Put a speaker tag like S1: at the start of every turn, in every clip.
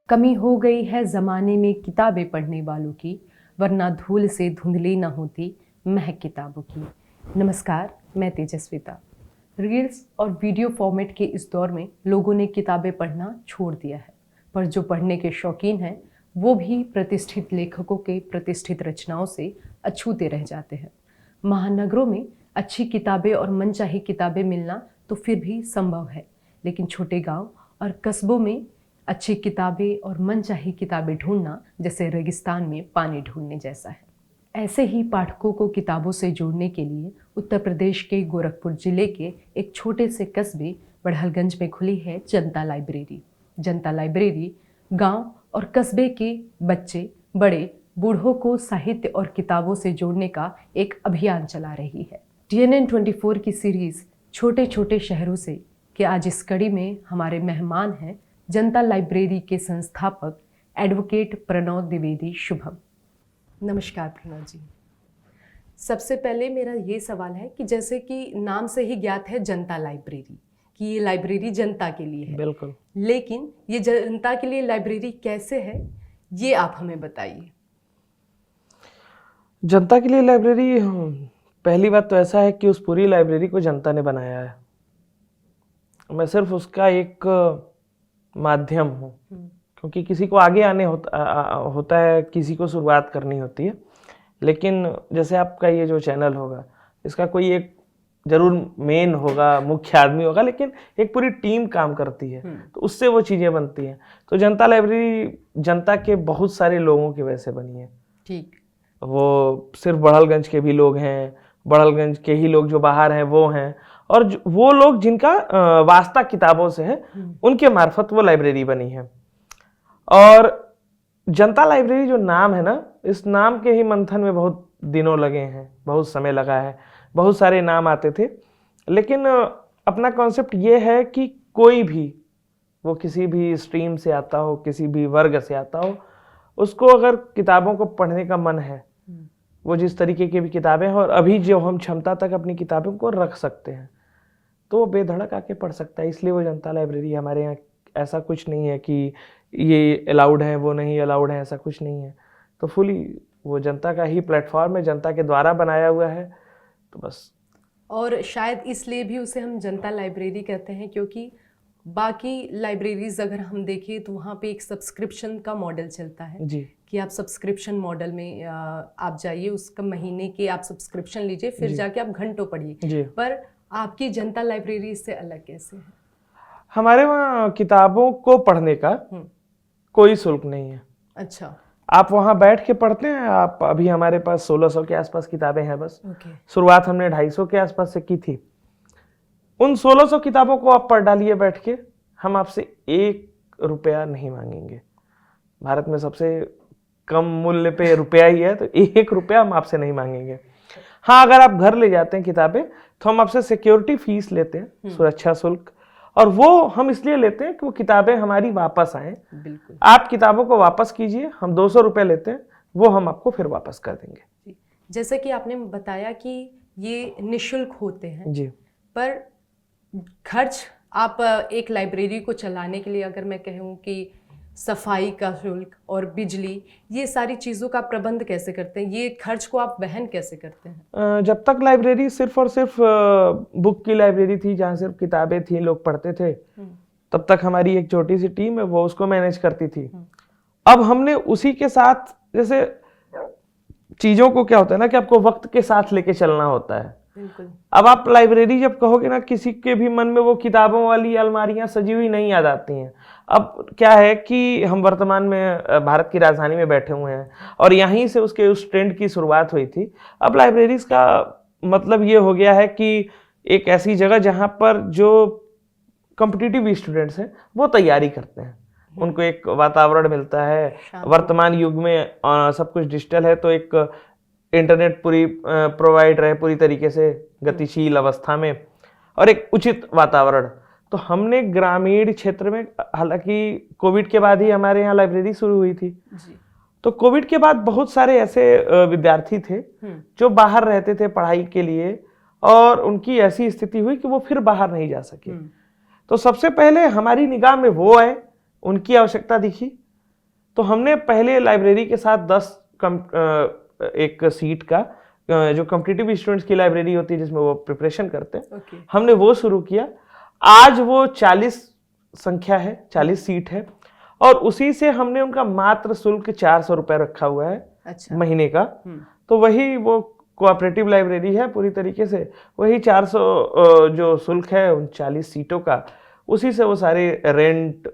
S1: कमी हो गई है ज़माने में किताबें पढ़ने वालों की, वरना धूल से धुंधली न होती महक किताबों की। नमस्कार, मैं तेजस्विता। रील्स और वीडियो फॉर्मेट के इस दौर में लोगों ने किताबें पढ़ना छोड़ दिया है, पर जो पढ़ने के शौकीन हैं वो भी प्रतिष्ठित लेखकों के प्रतिष्ठित रचनाओं से अछूते रह जाते हैं। महानगरों में अच्छी किताबें और मनचाही किताबें मिलना तो फिर भी संभव है, लेकिन छोटे गांव और कस्बों में अच्छी किताबें और मनचाही किताबें ढूंढना जैसे रेगिस्तान में पानी ढूंढने जैसा है। ऐसे ही पाठकों को किताबों से जोड़ने के लिए उत्तर प्रदेश के गोरखपुर जिले के एक छोटे से कस्बे बड़हलगंज में खुली है जनता लाइब्रेरी। जनता लाइब्रेरी गांव और कस्बे के बच्चे, बड़े, बूढ़ों को साहित्य और किताबों से जोड़ने का एक अभियान चला रही है। TNN 24 की सीरीज छोटे छोटे शहरों से कि आज इस कड़ी में हमारे मेहमान हैं जनता लाइब्रेरी के संस्थापक एडवोकेट प्रणव द्विवेदी शुभम। नमस्कार प्रणव जी। सबसे पहले मेरा ये सवाल है कि जैसे कि नाम से ही ज्ञात है जनता लाइब्रेरी, कि ये लाइब्रेरी जनता के लिए है।
S2: बिल्कुल।
S1: लेकिन ये जनता के लिए लाइब्रेरी कैसे है, ये आप हमें बताइए।
S2: जनता के लिए लाइब्रेरी, पहली बात तो ऐसा है कि उस पूरी लाइब्रेरी को जनता ने बनाया है। मैं सिर्फ उसका एक माध्यम हूँ, क्योंकि किसी को आगे आने होता है, किसी को शुरुआत करनी होती है। लेकिन जैसे आपका ये जो चैनल होगा, इसका कोई एक जरूर मेन होगा, मुख्य आदमी होगा, लेकिन एक पूरी टीम काम करती है, तो उससे वो चीज़ें बनती हैं। तो जनता लाइब्रेरी जनता के बहुत सारे लोगों की वजह से बनी है। ठीक। वो सिर्फ बड़हलगंज के भी लोग हैं, बड़हलगंज के ही लोग जो बाहर हैं वो हैं, और वो लोग जिनका वास्ता किताबों से है, उनके मार्फत वो लाइब्रेरी बनी है। और जनता लाइब्रेरी जो नाम है ना, इस नाम के ही मंथन में बहुत दिनों लगे हैं, बहुत समय लगा है, बहुत सारे नाम आते थे। लेकिन अपना कॉन्सेप्ट ये है कि कोई भी, वो किसी भी स्ट्रीम से आता हो, किसी भी वर्ग से आता हो, उसको अगर किताबों को पढ़ने का मन है, वो जिस तरीके की भी किताबें हैं, और अभी जो हम क्षमता तक अपनी किताबों को रख सकते हैं, तो वो बेधड़क आके पढ़ सकता है। इसलिए वो जनता लाइब्रेरी हमारे यहाँ, ऐसा कुछ नहीं है कि ये अलाउड है, वो नहीं अलाउड है, ऐसा कुछ नहीं है। तो फुली वो जनता का ही प्लेटफॉर्म है, जनता के द्वारा बनाया हुआ है, तो बस। और
S1: शायद इसलिए भी उसे हम जनता लाइब्रेरी कहते हैं, क्योंकि बाकी लाइब्रेरीज अगर हम देखें तो वहाँ पे एक सब्सक्रिप्शन का मॉडल चलता है जी, कि आप सब्सक्रिप्शन मॉडल में आप जाइए, उसका महीने के आप सब्सक्रिप्शन लीजिए, फिर जाके आप घंटों पढ़िए। पर आपकी जनता लाइब्रेरी इससे अलग कैसे है?
S2: हमारे वहाँ किताबों को पढ़ने का कोई शुल्क नहीं है। अच्छा। आप वहाँ बैठ के पढ़ते हैं। आप अभी हमारे पास 1600 के आसपास किताबें हैं बस। शुरुआत हमने 250 के आसपास से की थी। उन 1600 किताबों को आप पढ़ डालिए बैठ के, हम आपसे 1 रुपया नहीं मांगेंगे। भारत में सबसे कम मूल्य पे रुपया ही है, तो 1 रुपया हम आपसे नहीं मांगेंगे। हाँ, अगर आप घर ले जाते हैं किताबें, तो हम आपसे सिक्योरिटी फीस लेते हैं, सुरक्षा शुल्क, और वो हम इसलिए लेते हैं कि वो किताबें हमारी वापस आए। बिल्कुल। आप किताबों को वापस कीजिए, हम 200 रुपये लेते हैं, वो हम आपको फिर वापस कर देंगे।
S1: जैसे कि आपने बताया कि ये निःशुल्क होते हैं जी, पर खर्च आप एक लाइब्रेरी को चलाने के लिए, अगर मैं कहूँ कि सफाई का शुल्क और बिजली, ये सारी चीज़ों का प्रबंध कैसे करते हैं? ये खर्च को आप वहन कैसे करते हैं?
S2: जब तक लाइब्रेरी सिर्फ और सिर्फ बुक की लाइब्रेरी थी, जहाँ सिर्फ किताबें थी, लोग पढ़ते थे, तब तक हमारी एक छोटी सी टीम है, वो उसको मैनेज करती थी। अब हमने उसी के साथ, जैसे चीज़ों को क्या होता है ना, कि आपको वक्त के साथ लेके चलना होता है। अब आप लाइब्रेरी जब कहोगे ना, किसी के भी मन में वो किताबों वाली अलमारियां सजी हुई नहीं याद आती हैं। अब क्या है कि हम वर्तमान में भारत की राजधानी में बैठे हुए हैं, और यहीं से उसके उस ट्रेंड की शुरुआत हुई थी। अब लाइब्रेरीज का मतलब ये हो गया है कि एक ऐसी जगह जहां पर जो कॉम्पिटिटिव स्टूडेंट्स हैं वो तैयारी करते हैं, उनको एक वातावरण मिलता है। वर्तमान युग में सब कुछ डिजिटल है, तो एक इंटरनेट पूरी प्रोवाइड रहे, पूरी तरीके से गतिशील अवस्था में, और एक उचित वातावरण। तो हमने ग्रामीण क्षेत्र में, हालांकि कोविड के बाद ही हमारे यहाँ लाइब्रेरी शुरू हुई थी जी, तो कोविड के बाद बहुत सारे ऐसे विद्यार्थी थे जो बाहर रहते थे पढ़ाई के लिए, और उनकी ऐसी स्थिति हुई कि वो फिर बाहर नहीं जा सके। तो सबसे पहले हमारी निगाह में वो आए, उनकी आवश्यकता दिखी, तो हमने पहले लाइब्रेरी के साथ 10 एक सीट का जो कॉम्पिटिटिव स्टूडेंट्स की लाइब्रेरी होती है जिसमें वो प्रिपरेशन करते हैं, हमने वो शुरू किया। आज वो 40 संख्या है, 40 सीट है, और उसी से हमने उनका मात्र शुल्क 400 रुपये रखा हुआ है।
S1: अच्छा।
S2: महीने का। तो वही वो कोऑपरेटिव लाइब्रेरी है पूरी तरीके से, वही 400 जो शुल्क है उन 40 सीटों का, उसी से वो सारे रेंट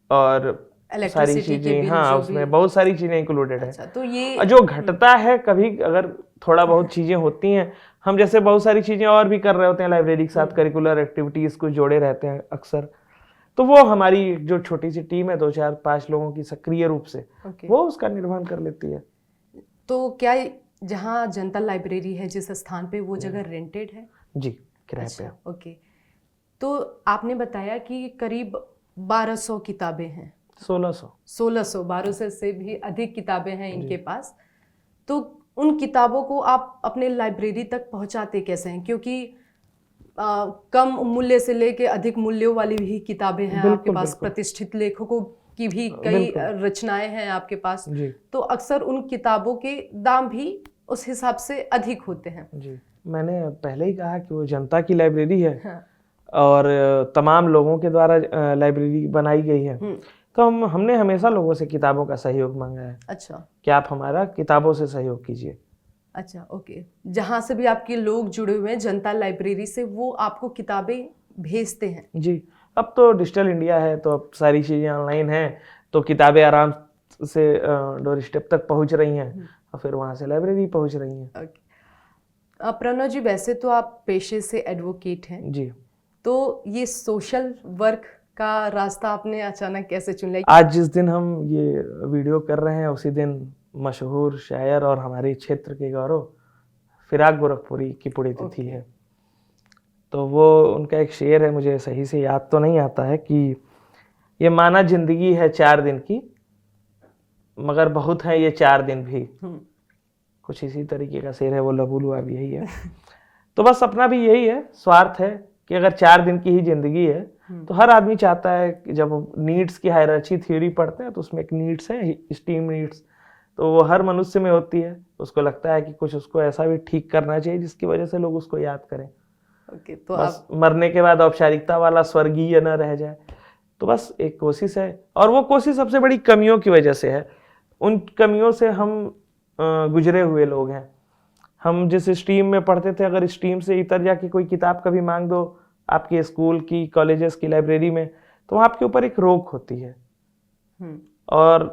S2: और सारी चीजें, हाँ उसमें बहुत सारी चीजें इंक्लूडेड है।
S1: अच्छा, तो ये
S2: जो घटता है कभी अगर थोड़ा बहुत चीजें होती हैं, हम जैसे बहुत सारी चीजें और भी कर रहे होते हैं लाइब्रेरी के साथ, करिकुलर एक्टिविटीज को जोड़े रहते हैं अक्सर, तो वो हमारी जो छोटी सी टीम है 2 4 5 लोगों की सक्रिय रूप से वो उसका निर्वहन कर लेती है।
S1: तो क्या जहाँ जनता लाइब्रेरी है जिस स्थान पे वो जगह रेंटेड है?
S2: जी, किराए पे।
S1: ओके, तो आपने बताया कि करीब 1200 किताबें हैं।
S2: 1600
S1: 1200 से भी अधिक किताबें हैं इनके पास। तो उन किताबों को आप अपने लाइब्रेरी तक पहुंचाते कैसे हैं? क्योंकि कम मूल्य से लेके अधिक मूल्यों वाली भी किताबें हैं आपके पास, प्रतिष्ठित लेखकों की भी कई रचनाएं हैं आपके पास, तो अक्सर उन किताबों के दाम भी उस हिसाब से अधिक होते हैं।
S2: जी, मैंने पहले ही कहा कि वो जनता की लाइब्रेरी है। हाँ। और तमाम लोगों के द्वारा लाइब्रेरी बनाई गई है। तो हमने हमेशा लोगों से किताबों का सहयोग मांगा है।
S1: अच्छा,
S2: कि आप हमारा किताबों से सहयोग कीजिए।
S1: अच्छा, ओके। जहाँ से भी आपके लोग जुड़े हुए हैं जनता लाइब्रेरी से, वो आपको किताबें भेजते हैं?
S2: जी, अब तो डिजिटल इंडिया है, तो अब सारी चीज़ें ऑनलाइन हैं, तो किताबें आराम से डोर स्टेप तक पहुँच रही हैं और फिर वहाँ से लाइब्रेरी पहुँच रही हैं।
S1: प्रणव जी, वैसे तो आप पेशे से एडवोकेट हैं जी, तो ये सोशल वर्क का रास्ता आपने अचानक कैसे चुन लिया?
S2: आज जिस दिन हम ये वीडियो कर रहे हैं उसी दिन मशहूर शायर और हमारे क्षेत्र के गौरव फिराक गोरखपुरी की पुण्यतिथि है। तो वो उनका एक शेर है, मुझे सही से याद तो नहीं आता है, कि ये माना जिंदगी है 4 दिन की, मगर बहुत है ये 4 दिन भी। कुछ इसी तरीके का शेर है, वो लबूलुआ भी यही है। तो बस अपना भी यही है, स्वार्थ है कि अगर 4 दिन की ही जिंदगी है तो हर आदमी चाहता है कि जब नीड्स की हायरार्ची थ्योरी पढ़ते हैं तो उसमें एक नीड्स है, स्टीम नीड्स, तो वो हर मनुष्य में होती है। उसको लगता है कि कुछ उसको ऐसा भी ठीक करना चाहिए जिसकी वजह से लोग उसको याद करें।
S1: तो
S2: बस मरने के बाद औपचारिकता वाला स्वर्गीय न रह जाए। तो बस एक कोशिश है, और वो कोशिश सबसे बड़ी कमियों की वजह से है। उन कमियों से हम गुजरे हुए लोग हैं। हम जिस स्ट्रीम में पढ़ते थे, अगर स्ट्रीम से इतर जाके कोई किताब कभी मांग दो आपके स्कूल की, कॉलेजेस की लाइब्रेरी में, तो आपके ऊपर एक रोक होती है, और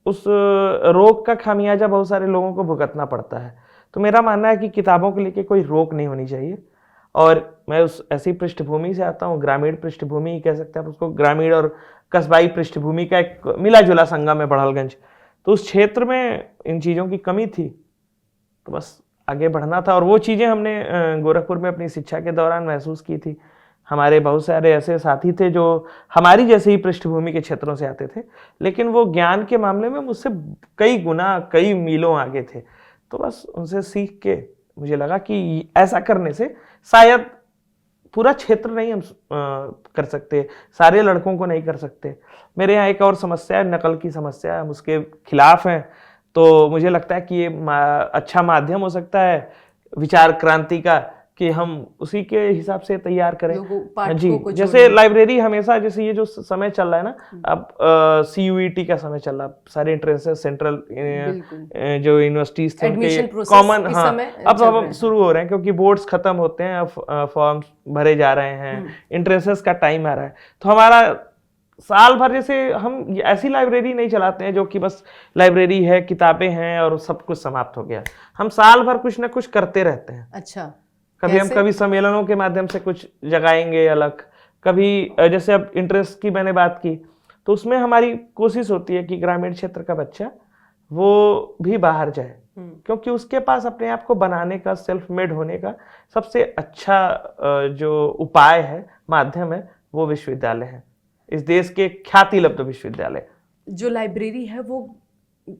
S2: उस रोक का खामियाजा बहुत सारे लोगों को भुगतना पड़ता है। तो मेरा मानना है कि किताबों को लेके कोई रोक नहीं होनी चाहिए। और मैं उस ऐसी पृष्ठभूमि से आता हूँ, ग्रामीण पृष्ठभूमि कह सकते हैं आप उसको, ग्रामीण और कस्बाई पृष्ठभूमि का एक मिला जुला संगम है बड़हलगंज। तो उस क्षेत्र में इन चीज़ों की कमी थी, तो बस आगे बढ़ना था। और वो चीज़ें हमने गोरखपुर में अपनी शिक्षा के दौरान महसूस की थी। हमारे बहुत सारे ऐसे साथी थे जो हमारी जैसे ही पृष्ठभूमि के क्षेत्रों से आते थे, लेकिन वो ज्ञान के मामले में मुझसे कई गुना, कई मीलों आगे थे। तो बस उनसे सीख के मुझे लगा कि ऐसा करने से शायद पूरा क्षेत्र नहीं हम कर सकते, सारे लड़कों को नहीं कर सकते। मेरे यहाँ एक और समस्या है, नकल की समस्या, हम उसके खिलाफ हैं। तो मुझे लगता है कि ये अच्छा माध्यम हो सकता है विचार क्रांति का, कि हम उसी के हिसाब से तैयार करें। जी, जैसे लाइब्रेरी हमेशा, जैसे ये जो समय चल रहा है ना, अब CUET का समय चल रहा है, सारे एंट्रेंसेस सेंट्रल जो यूनिवर्सिटीज थे उनके कॉमन, हाँ अब शुरू हो रहे हैं, क्योंकि बोर्ड्स खत्म होते हैं, अब फॉर्म्स भरे जा रहे हैं, एंट्रेंसेस का टाइम आ रहा है। तो हमारा साल भर, जैसे हम ऐसी लाइब्रेरी नहीं चलाते हैं जो कि बस लाइब्रेरी है, किताबें हैं और सब कुछ समाप्त हो गया। हम साल भर कुछ ना कुछ करते रहते हैं।
S1: अच्छा,
S2: कभी हम कभी सम्मेलनों के माध्यम से कुछ जगाएंगे अलग, कभी जैसे अब इंटरेस्ट की मैंने बात की, तो उसमें हमारी कोशिश होती है कि ग्रामीण क्षेत्र का बच्चा वो भी बाहर जाए, क्योंकि उसके पास अपने आप को बनाने का, सेल्फ मेड होने का सबसे अच्छा जो उपाय है, माध्यम है, वो विश्वविद्यालय है। इस देश के ख्याति लब्ध विश्वविद्यालय।
S1: जो लाइब्रेरी है वो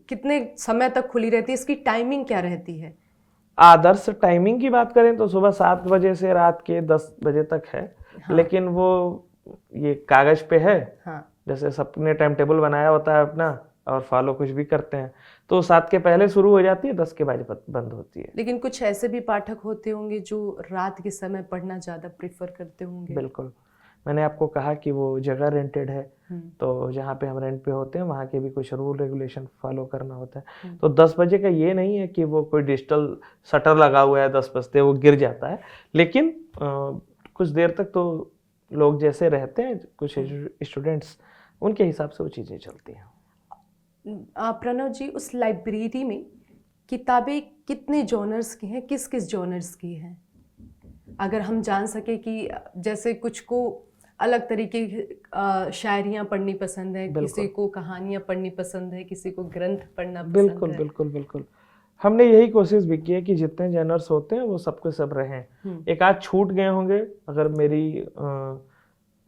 S1: कितने समय तक खुली रहती है? इसकी टाइमिंग क्या रहती है?
S2: आदर्श टाइमिंग की बात करें तो सुबह 7 बजे से रात के 10 बजे तक है। हाँ। लेकिन वो ये कागज पे है। हाँ। जैसे सबने टाइम टेबल बनाया होता है अपना और फॉलो कुछ भी करते हैं तो 7 के पहले शुरू हो जाती है, 10 के बाद बंद होती है।
S1: लेकिन कुछ ऐसे भी पाठक होते होंगे जो रात के समय पढ़ना ज़्यादा प्रेफर करते होंगे।
S2: बिल्कुल, मैंने आपको कहा कि वो जगह रेंटेड है, तो जहाँ पे हम रेंट पे होते हैं वहाँ के भी कुछ रूल रेगुलेशन फॉलो करना होता है। तो 10 बजे का ये नहीं है कि वो कोई डिजिटल शटर लगा हुआ है 10 बजते वो गिर जाता है, लेकिन कुछ देर तक तो लोग जैसे रहते हैं कुछ स्टूडेंट्स उनके हिसाब से वो चीज़ें चलती हैं।
S1: प्रणव जी, उस लाइब्रेरी में किताबें कितने जॉनर्स की हैं, किस किस जॉनर्स की हैं? अगर हम जान सके कि जैसे कुछ को अलग तरीके की शायरियाँ पढ़नी पसंद है, किसी को कहानियाँ पढ़नी पसंद है, किसी को ग्रंथ पढ़ना पसंद
S2: बिल्कुल
S1: है।
S2: बिल्कुल बिल्कुल, हमने यही कोशिश भी की है कि जितने जॉनर्स होते हैं वो सबके सब रहें। एक आध छूट गए होंगे अगर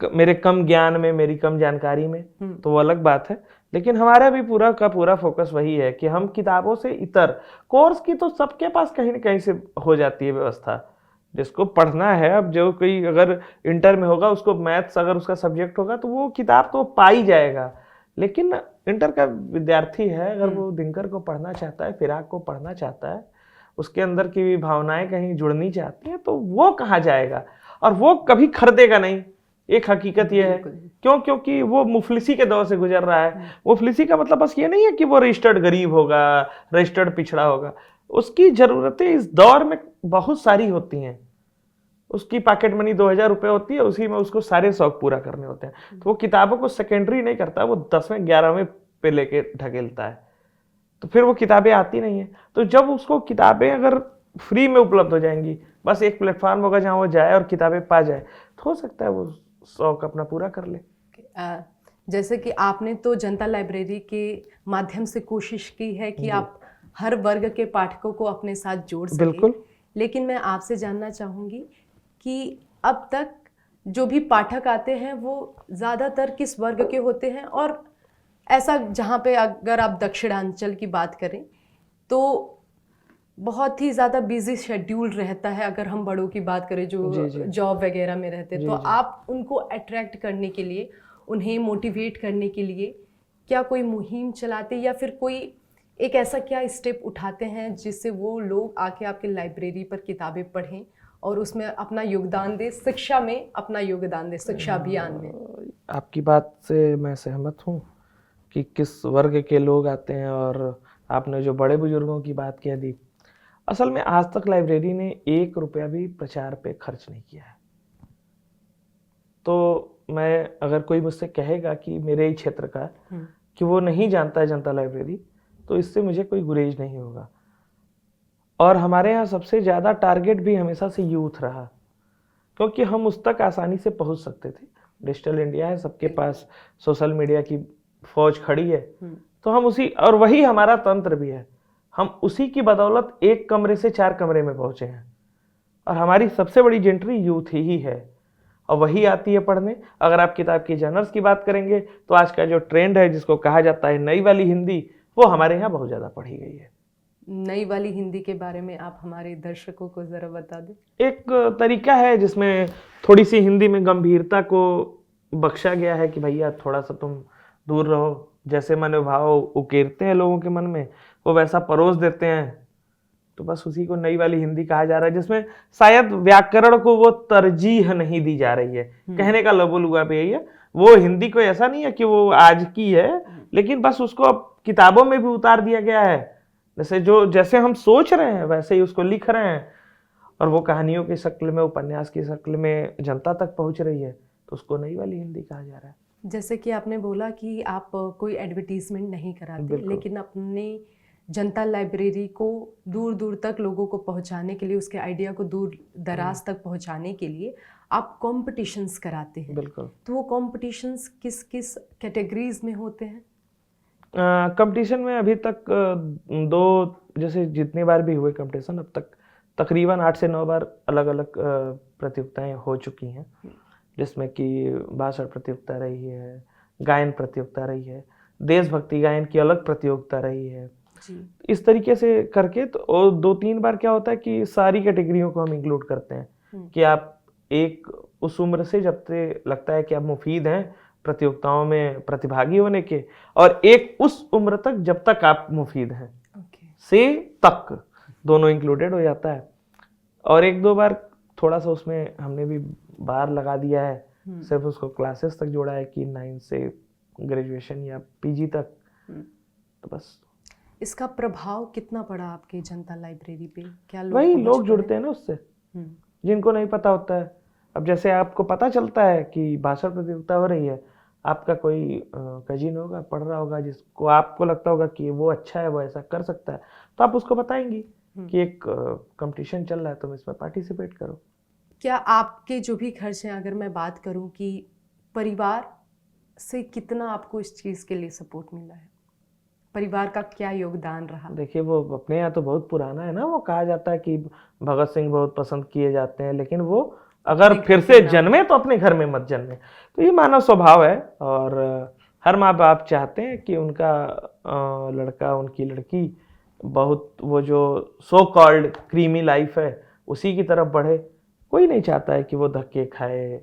S2: मेरे कम ज्ञान में, मेरी कम जानकारी में, तो वो अलग बात है, लेकिन हमारा भी पूरा का पूरा फोकस वही है कि हम किताबों से इतर कोर्स की तो सबके पास कहीं ना कहीं से हो जाती है व्यवस्था, जिसको पढ़ना है। अब जो कोई अगर इंटर में होगा उसको मैथ्स अगर उसका सब्जेक्ट होगा तो वो किताब तो पा ही जाएगा, लेकिन इंटर का विद्यार्थी है अगर वो दिनकर को पढ़ना चाहता है, फिराक को पढ़ना चाहता है, उसके अंदर की भावनाएं कहीं जुड़नी चाहती है, तो वो कहाँ जाएगा और वो कभी खरीदेगा नहीं। एक हकीकत यह है, क्योंकि वो मुफलिसी के दौर से गुजर रहा है। मुफलिसी का मतलब बस ये नहीं है कि वो रजिस्टर्ड गरीब होगा, रजिस्टर्ड पिछड़ा होगा, उसकी जरूरतें इस दौर में बहुत सारी होती हैं। उसकी पॉकेट मनी 2000 रुपये होती है, उसी में उसको सारे शौक पूरा करने होते हैं, तो वो किताबों को सेकेंडरी नहीं करता, वो 10वें 11वें पे लेके ढकेलता है, तो फिर वो किताबें आती नहीं है। तो जब उसको किताबें अगर फ्री में उपलब्ध हो जाएंगी, बस एक प्लेटफॉर्म होगा जहाँ वो जाए और किताबें पा जाए, तो हो सकता है वो शौक अपना पूरा कर ले।
S1: जैसे कि आपने तो जनता लाइब्रेरी के माध्यम से कोशिश की है कि आप हर वर्ग के पाठकों को अपने साथ जोड़ सकें।
S2: बिल्कुल।
S1: लेकिन मैं आपसे जानना चाहूँगी कि अब तक जो भी पाठक आते हैं वो ज़्यादातर किस वर्ग के होते हैं, और ऐसा जहाँ पे अगर आप दक्षिणांचल की बात करें तो बहुत ही ज़्यादा बिजी शेड्यूल रहता है, अगर हम बड़ों की बात करें जो जॉब वगैरह में रहते हैं, तो आप उनको अट्रैक्ट करने के लिए, उन्हें मोटिवेट करने के लिए क्या कोई मुहिम चलाते या फिर कोई एक ऐसा क्या स्टेप उठाते हैं जिससे वो लोग आके आपके लाइब्रेरी पर किताबें पढ़ें और उसमें अपना योगदान दे, शिक्षा में अपना योगदान दे, शिक्षा अभियान में?
S2: आपकी बात से मैं सहमत हूँ कि किस वर्ग के लोग आते हैं, और आपने जो बड़े बुजुर्गों की बात कह दी, असल में आज तक लाइब्रेरी ने 1 रुपया भी प्रचार पे खर्च नहीं किया है। तो मैं अगर कोई मुझसे कहेगा कि मेरे ही क्षेत्र का कि वो नहीं जानता है जनता लाइब्रेरी, तो इससे मुझे कोई गुरेज नहीं होगा। और हमारे यहाँ सबसे ज़्यादा टारगेट भी हमेशा से यूथ रहा, क्योंकि हम उस तक आसानी से पहुँच सकते थे। डिजिटल इंडिया है, सबके पास सोशल मीडिया की फौज खड़ी है, तो हम उसी, और वही हमारा तंत्र भी है, हम उसी की बदौलत 1 कमरे से 4 कमरे में पहुंचे हैं। और हमारी सबसे बड़ी जेंट्री यूथ ही है, और वही आती है पढ़ने। अगर आप किताब की जर्नल्स की बात करेंगे तो आज का जो ट्रेंड है जिसको कहा जाता है नई वाली हिंदी, वो हमारे यहाँ बहुत ज़्यादा पढ़ी गई है।
S1: नई वाली हिंदी के बारे में आप हमारे दर्शकों को ज़रा बता दें। एक
S2: तरीका है जिसमें थोड़ी सी हिंदी में गंभीरता को बख्शा गया है कि भैया थोड़ा सा तुम दूर रहो, जैसे मनोभाव उकेरते हैं लोगों के मन में वो वैसा परोस देते हैं, तो बस उसी को नई वाली हिंदी कहा जा रहा है, जिसमें शायद व्याकरण को वो तरजीह नहीं दी जा रही है। कहने का लबुलुआ भी यही है, वो हिंदी को ऐसा नहीं है कि वो आज की है, लेकिन बस उसको अब किताबों में भी उतार दिया गया है, जैसे हम सोच रहे हैं वैसे ही उसको लिख रहे हैं, और वो कहानियों की शक्ल में, उपन्यास की शक्ल में जनता तक पहुंच रही है, तो उसको नई वाली हिंदी कहा जा रहा है।
S1: जैसे कि आपने बोला कि आप कोई एडवर्टीजमेंट नहीं कराते, लेकिन अपने जनता लाइब्रेरी को दूर दूर तक लोगों को पहुंचाने के लिए, उसके आइडिया को दूर दराज तक पहुंचाने के लिए आप कॉम्पिटिशन्स कराते हैं।
S2: बिल्कुल।
S1: तो वो कॉम्पिटिशन्स किस किस कैटेगरीज में होते हैं?
S2: कंपटीशन में अभी तक 2 जैसे जितनी बार भी हुए कंपटीशन, अब तक तकरीबन 8 से 9 बार अलग अलग प्रतियोगिताएं हो चुकी हैं, जिसमें कि भाषण प्रतियोगिता रही है, गायन प्रतियोगिता रही है, देशभक्ति गायन की अलग प्रतियोगिता रही है जी। इस तरीके से करके तो 2-3 बार क्या होता है कि सारी कैटेगरियों को हम इंक्लूड करते हैं कि आप एक उस उम्र से जब से लगता है कि आप मुफीद हैं प्रतियोगिताओं में प्रतिभागी होने के, और एक उस उम्र तक जब तक आप मुफीद हैं से तक, दोनों इंक्लूडेड हो जाता है। और एक दो बार थोड़ा सा उसमें हमने भी बार लगा दिया है, सिर्फ उसको क्लासेस तक जोड़ा है कि 9 से ग्रेजुएशन या पीजी तक, तो बस।
S1: इसका प्रभाव कितना पड़ा आपके जनता लाइब्रेरी पे? क्या लोग
S2: वही
S1: पहुंच
S2: लोग
S1: पाए?
S2: जुड़ते हैं ना उससे, जिनको नहीं पता होता है। अब जैसे आपको पता चलता है कि भाषण प्रतियोगिता हो रही है, आपका कोई कजिन होगा, पढ़ रहा होगा, जिसको आपको लगता होगा कि वो अच्छा है, वो ऐसा कर सकता है, तो आप उसको बताएंगी कि एक कंपटीशन चल रहा है, तुम इसमें पार्टिसिपेट करो।
S1: क्या आपके जो भी खर्च हैं, अगर मैं बात करूं कि परिवार से कितना आपको इस चीज़ के लिए सपोर्ट मिला है? परिवार का क्या योगदान रहा?
S2: देखिए, वो अपने यहाँ तो बहुत पुराना है ना, वो कहा जाता है कि भगत सिंह बहुत पसंद किए जाते हैं, लेकिन वो अगर फिर से जन्मे तो अपने घर में मत जन्मे। तो ये मानव स्वभाव है, और हर माँ बाप चाहते हैं कि उनका लड़का, उनकी लड़की बहुत, वो जो सो कॉल्ड क्रीमी लाइफ है उसी की तरफ बढ़े। कोई नहीं चाहता है कि वो धक्के खाए,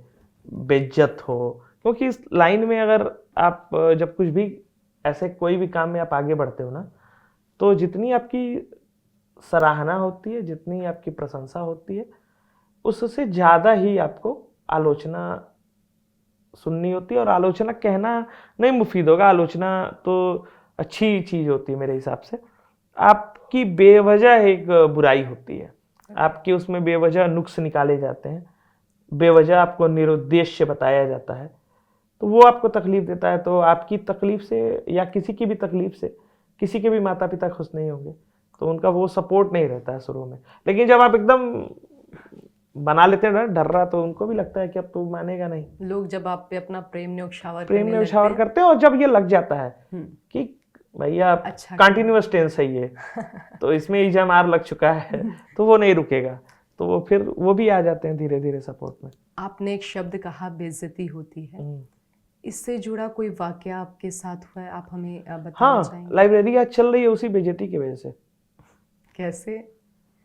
S2: बेइज्जत हो, क्योंकि इस लाइन में अगर आप जब कुछ भी ऐसे कोई भी काम में आप आगे बढ़ते हो ना, तो जितनी आपकी सराहना होती है, जितनी आपकी प्रशंसा होती है, उससे ज़्यादा ही आपको आलोचना सुननी होती है। और आलोचना कहना नहीं मुफीद होगा, आलोचना तो अच्छी चीज़ होती है मेरे हिसाब से। आपकी बेवजह एक बुराई होती है, आपके उसमें बेवजह नुक्स निकाले जाते हैं, बेवजह आपको निरुद्देश्य बताया जाता है, तो वो आपको तकलीफ देता है। तो आपकी तकलीफ से या किसी की भी तकलीफ से किसी के भी माता पिता खुश नहीं होंगे, तो उनका वो सपोर्ट नहीं रहता है शुरू में। लेकिन जब आप एकदम बना लेते हैं डर रहा, तो उनको भी लगता है कि अब तो मानेगा नहीं।
S1: लोग जब आप पे अपना प्रेम न्यौछावर
S2: करते हैं, और जब ये लग जाता है कि भैया
S1: अच्छा
S2: कंटिन्यूअस टेंस है ये, तो इसमें ईजामार लग चुका है, तो वो नहीं रुकेगा, तो वो फिर वो भी आ जाते हैं धीरे धीरे सपोर्ट में।
S1: आपने एक शब्द कहा, बेइज्जती होती है, इससे जुड़ा कोई वाकया आपके साथ हुआ है, आप हमें बताना चाहेंगे?
S2: हाँ, लाइब्रेरी आज चल रही है उसी बेइज्जती की वजह से।
S1: कैसे?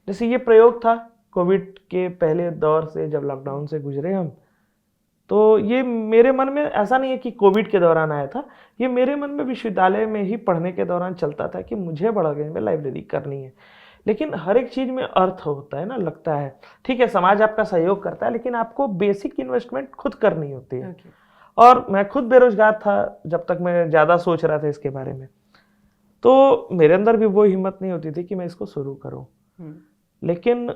S2: जैसे ये प्रयोग था कोविड के पहले दौर से, जब लॉकडाउन से गुजरे हम, तो ये मेरे मन में ऐसा नहीं है कि कोविड के दौरान आया था, ये मेरे मन में विश्वविद्यालय में ही पढ़ने के दौरान चलता था कि मुझे बड़ागंज में लाइब्रेरी करनी है। लेकिन हर एक चीज़ में अर्थ होता है ना, लगता है ठीक है समाज आपका सहयोग करता है, लेकिन आपको बेसिक इन्वेस्टमेंट खुद करनी होती है। और मैं खुद बेरोजगार था जब तक मैं ज़्यादा सोच रहा था इसके बारे में, तो मेरे अंदर भी वो हिम्मत नहीं होती थी कि मैं इसको शुरू करूं। लेकिन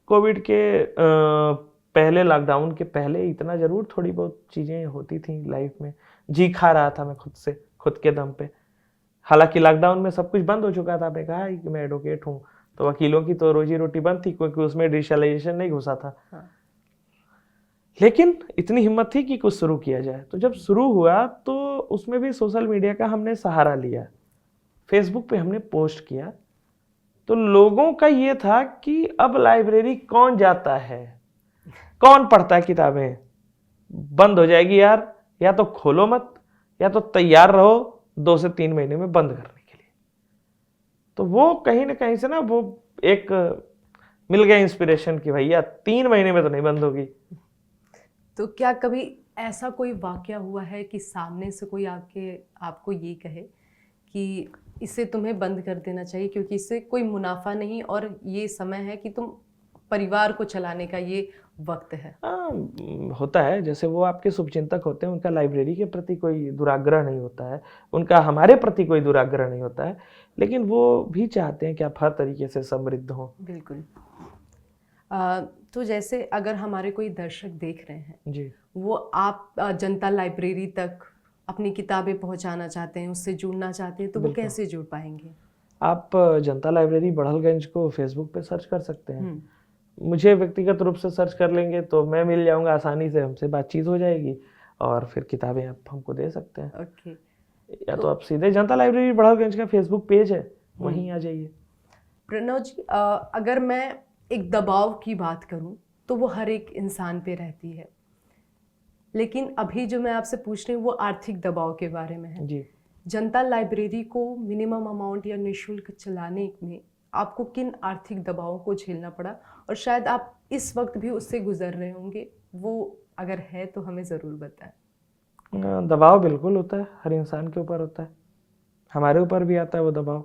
S2: कोविड के पहले, लॉकडाउन के पहले इतना ज़रूर थोड़ी बहुत चीज़ें होती थी लाइफ में, जी खा रहा था मैं खुद से, खुद के दम पे। हालांकि लॉकडाउन में सब कुछ बंद हो चुका था, आपने कहा है कि मैं एडवोकेट हूँ, तो वकीलों की तो रोजी रोटी बंद थी, क्योंकि उसमें डिजिटलाइजेशन नहीं घुसा था। लेकिन इतनी हिम्मत थी कि कुछ शुरू किया जाए। तो जब शुरू हुआ तो उसमें भी सोशल मीडिया का हमने सहारा लिया, फेसबुक पे हमने पोस्ट किया, तो लोगों का ये था कि अब लाइब्रेरी कौन जाता है, कौन पढ़ता है किताबें, बंद हो जाएगी यार, या तो खोलो मत, या तो तैयार रहो 2 से 3 महीने में बंद करने के लिए। तो वो कहीं ना कहीं से ना वो एक मिल गया इंस्पिरेशन कि भैया 3 महीने में तो नहीं बंद होगी।
S1: तो क्या कभी ऐसा कोई वाकया हुआ है कि सामने से कोई आपको ये कहे कि इसे तुम्हें बंद कर देना चाहिए, क्योंकि इससे कोई मुनाफा नहीं, और ये समय है कि तुम परिवार को चलाने का ये वक्त है?
S2: होता है, जैसे वो आपके शुभचिंतक होते हैं, उनका लाइब्रेरी के प्रति कोई दुराग्रह नहीं होता है, उनका हमारे प्रति कोई दुराग्रह नहीं होता है, लेकिन वो भी चाहते हैं कि आप हर तरीके से समृद्ध हों।
S1: बिल्कुल। तो जैसे अगर हमारे कोई दर्शक देख रहे हैं
S2: जी,
S1: वो आप जनता लाइब्रेरी तक अपनी किताबें पहुंचाना चाहते हैं, उससे जुड़ना चाहते हैं, तो वो कैसे जुड़ पाएंगे?
S2: आप जनता लाइब्रेरी बड़हलगंज को फेसबुक पे सर्च कर सकते हैं, मुझे व्यक्तिगत रूप से सर्च कर लेंगे तो मैं मिल जाऊंगा आसानी से, हमसे बातचीत हो जाएगी और फिर किताबें आप हमको दे सकते हैं।
S1: ओके।
S2: या तो आप सीधे जनता लाइब्रेरी बड़हलगंज का फेसबुक पेज है, वहीं आ जाइए।
S1: प्रणव जी, अगर मैं एक दबाव की बात करूं तो वो हर एक इंसान पे रहती है, लेकिन अभी जो मैं आपसे पूछ रही हूँ वो आर्थिक दबाव के बारे में है।
S2: जी,
S1: जनता लाइब्रेरी को मिनिमम अमाउंट या निःशुल्क चलाने में आपको किन आर्थिक दबावों को झेलना पड़ा, और शायद आप इस वक्त भी उससे गुजर रहे होंगे, वो अगर है तो हमें ज़रूर बताएं।
S2: दबाव बिल्कुल होता है, हर इंसान के ऊपर होता है, हमारे ऊपर भी आता है वो दबाव।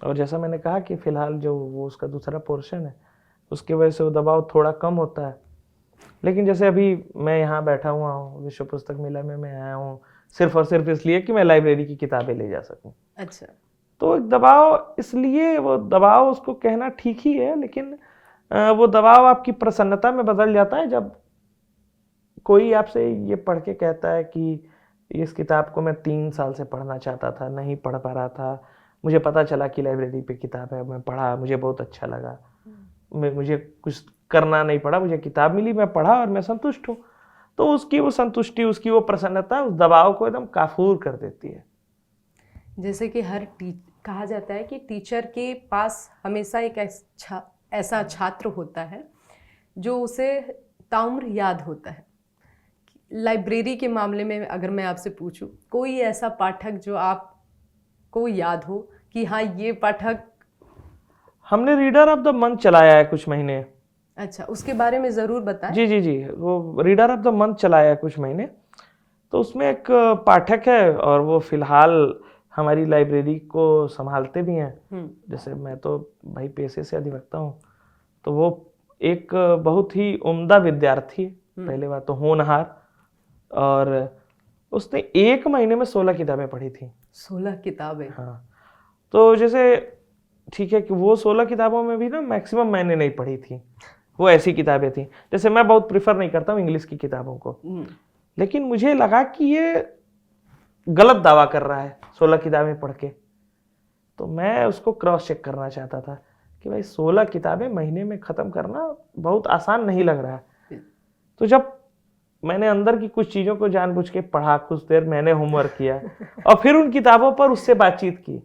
S2: और जैसा मैंने कहा कि फिलहाल जो वो उसका दूसरा पोर्शन है उसकी वजह से वो दबाव थोड़ा कम होता है। लेकिन जैसे अभी मैं यहाँ बैठा हुआ हूँ, विश्व पुस्तक मेला में मैं आया हूँ सिर्फ और सिर्फ इसलिए कि मैं लाइब्रेरी की किताबें ले जा सकूँ।
S1: अच्छा।
S2: तो एक दबाव, इसलिए वो दबाव उसको कहना ठीक ही है, लेकिन वो दबाव आपकी प्रसन्नता में बदल जाता है जब कोई आपसे ये पढ़ के कहता है कि इस किताब को मैं 3 साल से पढ़ना चाहता था, नहीं पढ़ पा रहा था, मुझे पता चला कि लाइब्रेरी पे किताब है, मैं पढ़ा, मुझे बहुत अच्छा लगा, मुझे कुछ करना नहीं पड़ा, मुझे किताब मिली, मैं पढ़ा और मैं संतुष्ट हूँ। तो उसकी वो संतुष्टि, उसकी वो प्रसन्नता उस दबाव को एकदम काफूर कर देती है।
S1: जैसे कि कहा जाता है कि टीचर के पास हमेशा एक ऐसा छात्र होता है जो उसे ताउम्र याद होता है। लाइब्रेरी के मामले में अगर मैं आपसे पूछूं, कोई ऐसा पाठक जो आपको याद हो कि हाँ ये पाठक।
S2: हमने रीडर ऑफ द मंथ चलाया है कुछ महीने।
S1: अच्छा, उसके बारे में ज़रूर बताएं।
S2: जी जी जी, वो रीडर ऑफ द मंथ चलाया है कुछ महीने। तो उसमें एक पाठक है और वो फिलहाल हमारी लाइब्रेरी को संभालते भी हैं। जैसे मैं तो भाई पेशे से अधिवक्ता हूँ, तो वो एक बहुत ही उम्दा विद्यार्थी है, पहले बात तो होनहार, और उसने 1 महीने में 16 किताबें पढ़ी थी।
S1: 16 किताबें?
S2: हाँ। तो जैसे ठीक है कि वो 16 किताबों में भी ना मैक्सिमम मैंने नहीं पढ़ी थी, वो ऐसी किताबें थी। जैसे मैं बहुत प्रिफर नहीं करता हूँ इंग्लिश की किताबों को, लेकिन मुझे लगा कि ये गलत दावा कर रहा है 16 किताबें पढ़ के। तो मैं उसको क्रॉस चेक करना चाहता था कि भाई 16 किताबें महीने में ख़त्म करना बहुत आसान नहीं लग रहा है। तो जब मैंने अंदर की कुछ चीज़ों को जानबूझ के पढ़ा, कुछ देर मैंने होमवर्क किया और फिर उन किताबों पर उससे बातचीत की,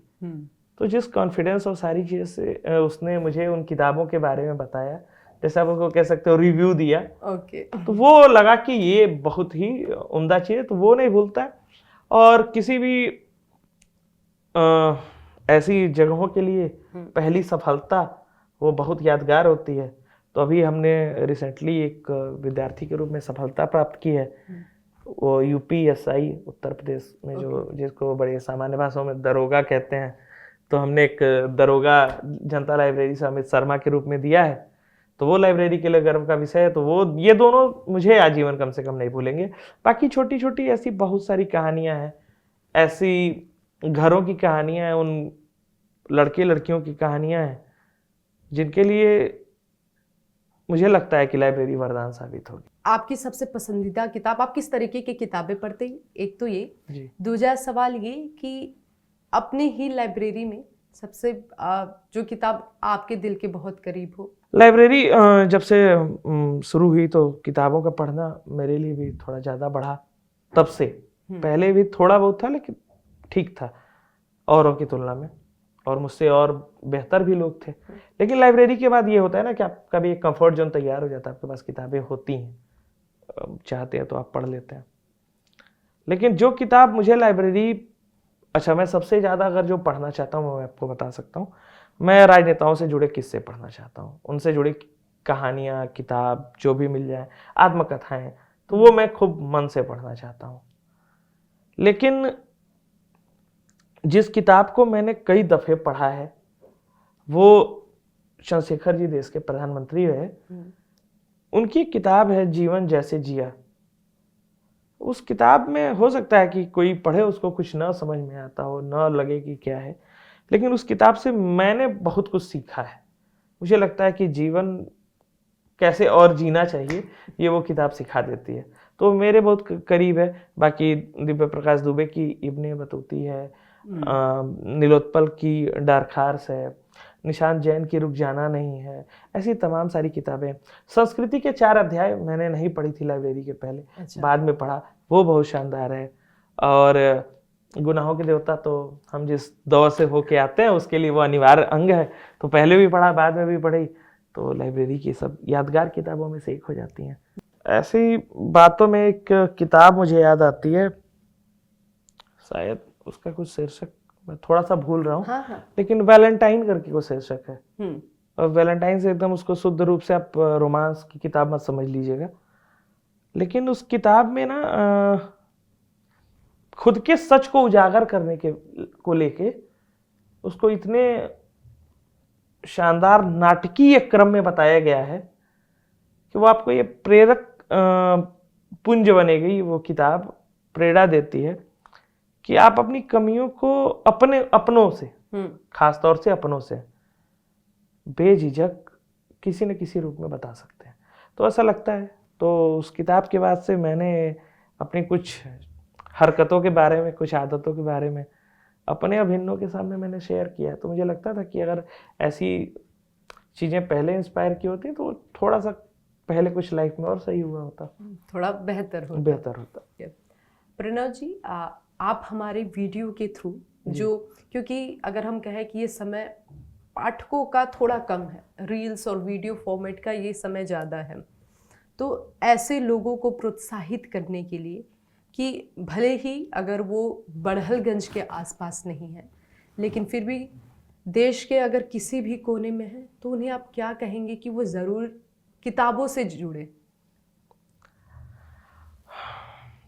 S2: तो जिस कॉन्फिडेंस और सारी चीज़ से उसने मुझे उन किताबों के बारे में बताया, जैसे आप उसको कह सकते हो रिव्यू दिया, तो वो लगा कि ये बहुत ही उम्दा चीज़ है। तो वो नहीं भूलता है। और किसी भी ऐसी जगहों के लिए पहली सफलता वो बहुत यादगार होती है। तो अभी हमने रिसेंटली एक विद्यार्थी के रूप में सफलता प्राप्त की है, वो यूपीएसआई उत्तर प्रदेश में, जो जिसको बड़े सामान्य भाषाओं में दरोगा कहते हैं। तो हमने एक दरोगा जनता लाइब्रेरी से अमित शर्मा के रूप में दिया है। तो वो लाइब्रेरी के लिए गर्व का विषय है। तो वो ये दोनों मुझे आजीवन कम से कम नहीं भूलेंगे। बाकी छोटी छोटी ऐसी बहुत सारी कहानियां हैं, ऐसी घरों की कहानियां हैं, उन लड़के लड़कियों की कहानियां हैं जिनके लिए मुझे लगता है कि लाइब्रेरी वरदान साबित होगी।
S1: आपकी सबसे पसंदीदा किताब, आप किस तरीके की किताबें पढ़ते हैं, एक तो ये
S2: जी।
S1: दूसरा सवाल ये कि अपने ही लाइब्रेरी में सबसे जो किताब आपके दिल के बहुत करीब हो।
S2: लाइब्रेरी जब से शुरू हुई तो किताबों का पढ़ना मेरे लिए भी थोड़ा ज़्यादा बढ़ा तब से। पहले भी थोड़ा बहुत था लेकिन ठीक था औरों की तुलना में, और मुझसे और बेहतर भी लोग थे। लेकिन लाइब्रेरी के बाद ये होता है ना कि आपका भी एक कंफर्ट जोन तैयार हो जाता है, आपके पास किताबें होती हैं, चाहते हैं तो आप पढ़ लेते हैं। लेकिन जो किताब मुझे लाइब्रेरी, अच्छा मैं सबसे ज़्यादा अगर जो पढ़ना चाहता हूँ मैं आपको बता सकता हूँ, मैं राजनेताओं से जुड़े किस्से पढ़ना चाहता हूँ, उनसे जुड़ी कहानियाँ, किताब जो भी मिल जाए, आत्मकथाएं, तो वो मैं खूब मन से पढ़ना चाहता हूँ। लेकिन जिस किताब को मैंने कई दफ़े पढ़ा है वो चंद्रशेखर जी देश के प्रधानमंत्री रहे, उनकी किताब है जीवन जैसे जिया। उस किताब में हो सकता है कि कोई पढ़े उसको कुछ ना समझ में आता हो, ना लगे कि क्या है, लेकिन उस किताब से मैंने बहुत कुछ सीखा है। मुझे लगता है कि जीवन कैसे और जीना चाहिए ये वो किताब सिखा देती है, तो मेरे बहुत करीब है। बाकी दिव्य प्रकाश दुबे की इब्ने बतूती है, नीलोत्पल की डारखार्स है, निशांत जैन की रुक जाना नहीं है, ऐसी तमाम सारी किताबें। संस्कृति के 4 अध्याय मैंने नहीं पढ़ी थी लाइब्रेरी के पहले,
S1: अच्छा।
S2: बाद में पढ़ा, वो बहुत शानदार है। और गुनाहों के देवता तो हम जिस दौर से होके आते हैं उसके लिए वो अनिवार्य अंग है, तो पहले भी पढ़ा, बाद में भी पढ़ी, तो लाइब्रेरी की सब यादगार किताबों में से एक हो जाती हैं। ऐसी बातों में एक किताब मुझे याद आती है, शायद उसका कुछ शीर्षक मैं थोड़ा सा भूल रहा हूँ।
S1: हाँ।
S2: लेकिन वैलेंटाइन करके वो शीर्षक है, और वैलेंटाइन से एकदम उसको शुद्ध रूप से आप रोमांस की किताब मत समझ लीजिएगा। लेकिन उस किताब में ना खुद के सच को उजागर करने के को लेके उसको इतने शानदार नाटकीय क्रम में बताया गया है कि वो आपको ये प्रेरक पुंज बनेगी। वो किताब प्रेरणा देती है कि आप अपनी कमियों को अपनों से, खास तौर से अपनों से बेझिझक किसी न किसी रूप में बता सकते हैं। तो ऐसा लगता है। तो उस किताब के बाद से मैंने अपनी कुछ हरकतों के बारे में, कुछ आदतों के बारे में अपने अभिन्नों के सामने मैंने शेयर किया। तो मुझे लगता था कि अगर ऐसी चीज़ें पहले इंस्पायर की होती तो थोड़ा सा पहले कुछ लाइफ में और सही हुआ होता,
S1: थोड़ा बेहतर होता। प्रणव जी, आप हमारे वीडियो के थ्रू जो, क्योंकि अगर हम कहें कि ये समय पाठकों का थोड़ा कम है, रील्स और वीडियो फॉर्मेट का ये समय ज़्यादा है, तो ऐसे लोगों को प्रोत्साहित करने के लिए कि भले ही अगर वो बड़हलगंज के आसपास नहीं है, लेकिन फिर भी देश के अगर किसी भी कोने में है, तो उन्हें आप क्या कहेंगे कि वो ज़रूर किताबों से जुड़े?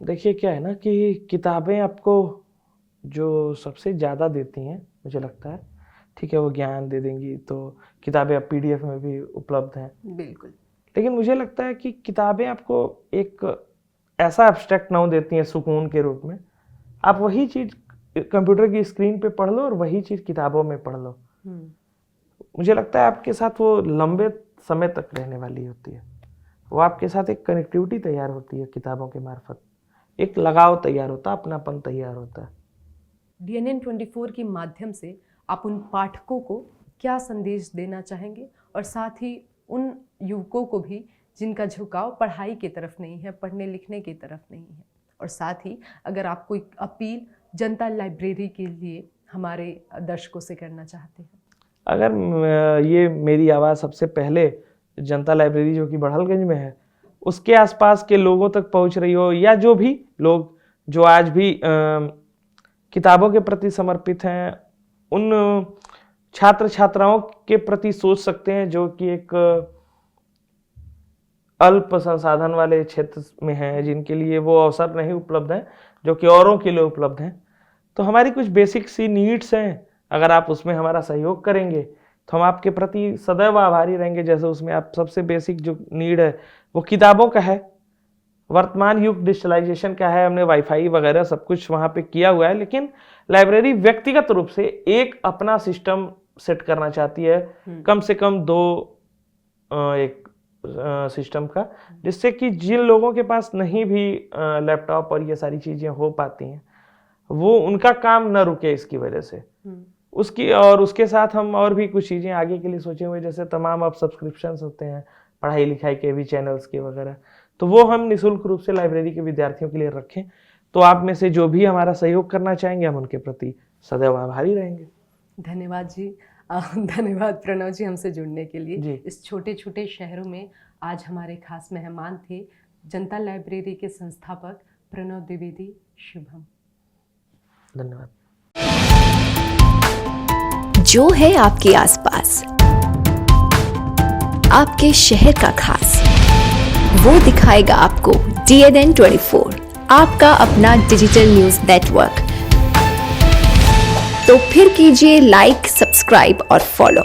S2: देखिए क्या है ना कि किताबें आपको जो सबसे ज़्यादा देती हैं, मुझे लगता है, ठीक है वो ज्ञान दे देंगी, तो किताबें अब PDF में भी उपलब्ध हैं,
S1: बिल्कुल,
S2: लेकिन मुझे लगता है कि किताबें आपको एक ऐसा एब्स्ट्रैक्ट नाउन देती हैं सुकून के रूप में। आप वही चीज़ कंप्यूटर की स्क्रीन पे पढ़ लो और वही चीज़ किताबों में पढ़ लो, मुझे लगता है आपके साथ वो लंबे समय तक रहने वाली होती है। वो आपके साथ एक कनेक्टिविटी तैयार होती है किताबों के मार्फत, एक लगाव तैयार होता है, अपनापन तैयार होता है।
S1: DNN 24 के माध्यम से आप उन पाठकों को क्या संदेश देना चाहेंगे, और साथ ही उन युवकों को भी जिनका झुकाव पढ़ाई की तरफ नहीं है, पढ़ने लिखने की तरफ नहीं है, और साथ ही अगर आप कोई अपील जनता लाइब्रेरी के लिए हमारे दर्शकों से करना चाहते हैं?
S2: अगर ये मेरी आवाज़ सबसे पहले जनता लाइब्रेरी जो कि बड़हलगंज में है उसके आसपास के लोगों तक पहुंच रही हो, या जो भी लोग जो आज भी किताबों के प्रति समर्पित हैं, उन छात्र छात्राओं के प्रति सोच सकते हैं जो कि एक अल्प संसाधन वाले क्षेत्र में हैं, जिनके लिए वो अवसर नहीं उपलब्ध हैं जो कि औरों के लिए उपलब्ध हैं। तो हमारी कुछ बेसिक सी नीड्स हैं, अगर आप उसमें हमारा सहयोग करेंगे तो हम आपके प्रति सदैव आभारी रहेंगे। जैसे उसमें आप सबसे बेसिक जो नीड है वो किताबों का है। वर्तमान युग डिजिटलाइजेशन का है, हमने वाईफाई वगैरह सब कुछ वहाँ पे किया हुआ है, लेकिन लाइब्रेरी व्यक्तिगत रूप से एक अपना सिस्टम सेट करना चाहती है, कम से कम 2 एक सिस्टम का, जिससे कि जिन लोगों के पास नहीं भी लैपटॉप और ये सारी चीज़ें हो पाती हैं, वो उनका काम न रुके इसकी वजह से। उसके साथ हम और भी कुछ चीज़ें आगे के लिए सोचे हुए, जैसे तमाम अब सब्सक्रिप्शंस होते हैं पढ़ाई लिखाई के भी, चैनल्स के वगैरह, तो वो हम निःशुल्क रूप से लाइब्रेरी के विद्यार्थियों के लिए रखें। तो आप में से जो भी हमारा सहयोग करना चाहेंगे, हम उनके प्रति सदैव आभारी रहेंगे।
S1: धन्यवाद जी, धन्यवाद प्रणव जी हमसे जुड़ने के लिए।
S2: जी।
S1: इस छोटे छोटे शहरों में आज हमारे खास मेहमान थे जनता लाइब्रेरी के संस्थापक प्रणव द्विवेदी। शुभम।
S2: धन्यवाद।
S3: जो है आपके आसपास, आपके शहर का खास, वो दिखाएगा आपको DNN 24, आपका अपना डिजिटल न्यूज नेटवर्क। तो फिर कीजिए लाइक, सब्सक्राइब और फॉलो।